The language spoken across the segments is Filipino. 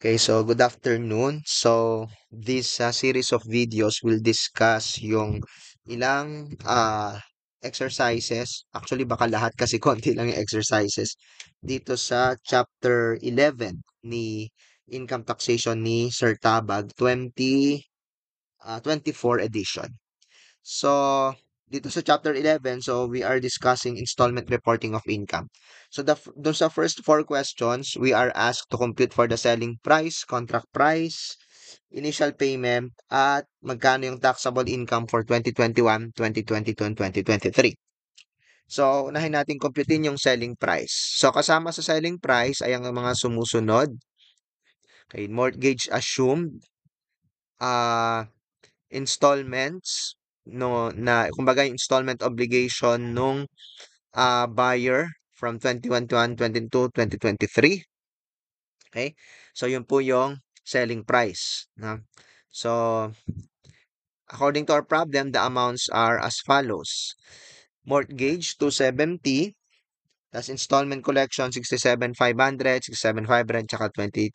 Okay, so good afternoon. So this series of videos will discuss yung ilang exercises. Actually, baka lahat kasi konti lang yung exercises dito sa chapter 11 ni Income Taxation ni Sir Tabag 2024 edition. So, dito sa chapter 11, so we are discussing installment reporting of income. So, dun sa first four questions, we are asked to compute for the selling price, contract price, initial payment, at magkano yung taxable income for 2021, 2022, and 2023. So, unahin natin computein yung selling price. So, kasama sa selling price ay ang mga sumusunod. Okay, mortgage assumed, ah installments no na kumbaga yung installment obligation nung buyer from 2021, 22, 2023. Okay? So yun po yung selling price, no? So according to our problem, the amounts are as follows. Mortgage 270, tas installment collection 67,500, 67,500 tsaka 20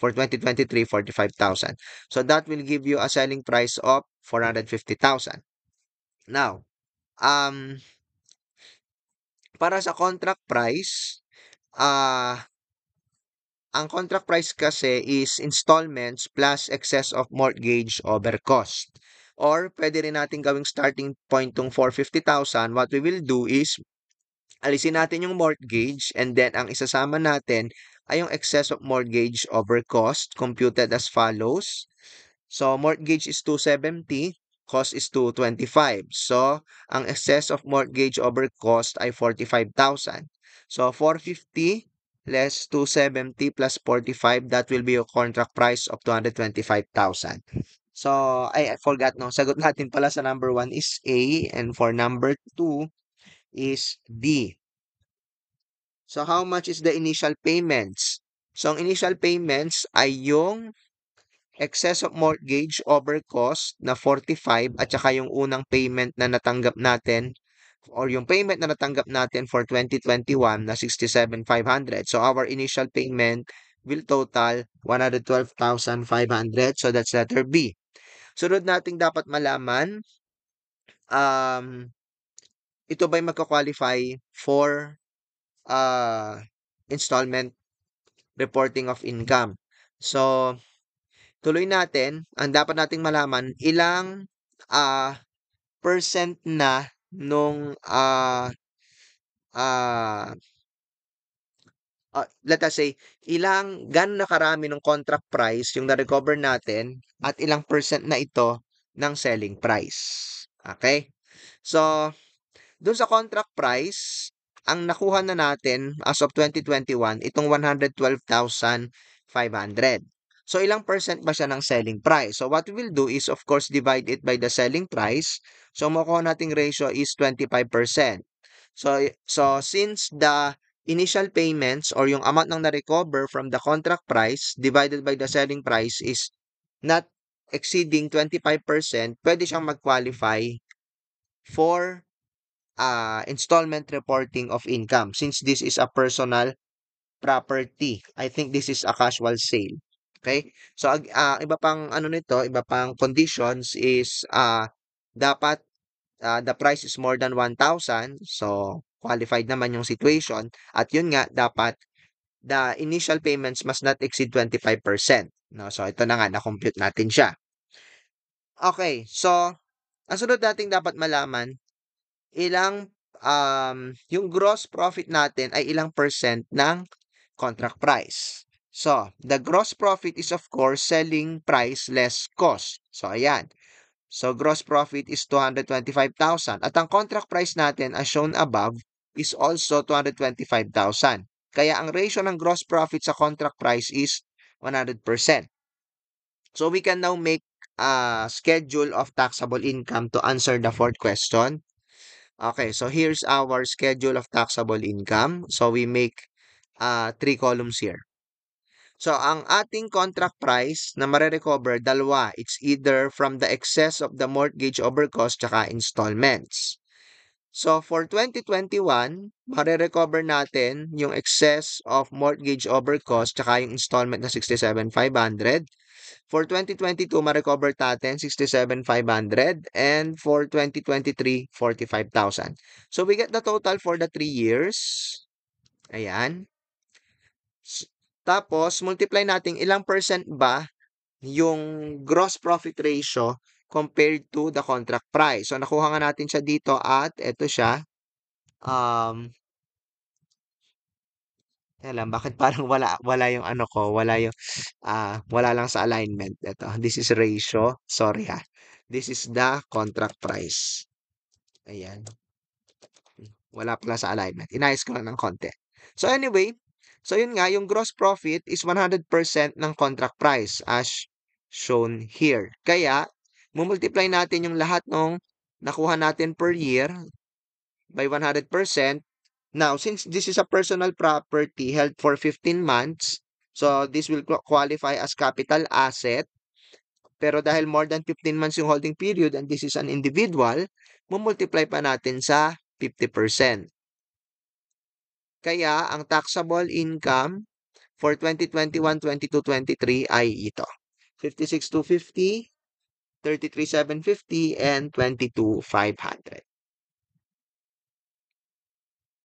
for 2023 45,000. So that will give you a selling price of 450,000. Now, um, para sa contract price, ang contract price kasi is installments plus excess of mortgage over cost. Or pwede rin natin gawing starting point tong 450,000. What we will do is alisin natin yung mortgage and then ang isasama natin ay yung excess of mortgage over cost computed as follows. So, mortgage is 270, cost is 225. So, ang excess of mortgage over cost ay 45,000. So, 450 less 270 plus 45, that will be your contract price of 225,000. So, I forgot, no? Sagot natin pala sa number 1 is A and for number 2 is D. So, how much is the initial payments? So, ang initial payments ay yung excess of mortgage over cost na 45 at saka yung unang payment na natanggap natin or yung payment na natanggap natin for 2021 na 67,500. So our initial payment will total 112,500. So that's letter B. Sunod nating dapat malaman, ito ba'y magka-qualify for installment reporting of income? So, tuloy natin, ang dapat nating malaman, ilang percent na nung ah, let us say, gaano na karami ng contract price yung na-recover natin at ilang percent na ito ng selling price. Okay? So, dun sa contract price, ang nakuha na natin as of 2021, itong 112,500. So, ilang percent ba siya ng selling price? So, what we will do is, of course, divide it by the selling price. So, makuha nating ratio is 25%. So, since the initial payments or yung amount ng na-recover from the contract price divided by the selling price is not exceeding 25%, pwede siyang mag-qualify for installment reporting of income since this is a personal property. I think this is a casual sale. Okay? So, iba pang ano nito, iba pang conditions is dapat the price is more than 1,000. So, qualified naman yung situation. At yun nga, dapat the initial payments must not exceed 25%. No? So, ito na nga, na-compute natin siya. Okay, so, ang sunod nating dapat malaman, yung gross profit natin ay ilang percent ng contract price. So, the gross profit is of course selling price less cost. So, ayan. So, gross profit is 225,000. At ang contract price natin as shown above is also 225,000. Kaya ang ratio ng gross profit sa contract price is 100%. So, we can now make a schedule of taxable income to answer the fourth question. Okay, so here's our schedule of taxable income. So, we make 3 columns here. So, ang ating contract price na marirecover, dalawa. It's either from the excess of the mortgage over cost tsaka installments. So for 2021, mare-recover natin yung excess of mortgage over cost tsaka yung installment na 67,500. For 2022, ma-recover natin 67,500 and for 2023, 45,000. So we get the total for the 3 years. Ayan. Tapos multiply natin ilang percent ba yung gross profit ratio compared to the contract price. So nakuha nga natin siya dito at eto siya. Alam bakit parang wala yung ano ko, wala lang sa alignment. Ito, this is ratio. Sorry ha. This is the contract price. Ayan. Wala pala sa alignment. Inayos ko lang ng konti. So anyway, so yun nga, yung gross profit is 100% ng contract price as shown here. Kaya, mumultiply natin yung lahat ng nakuha natin per year by 100%. Now, since this is a personal property held for 15 months, so this will qualify as capital asset. Pero dahil more than 15 months yung holding period and this is an individual, mumultiply pa natin sa 50%. Kaya ang taxable income for 2021, 22, 23 ay ito. 56,250, 33,750, and 22,500.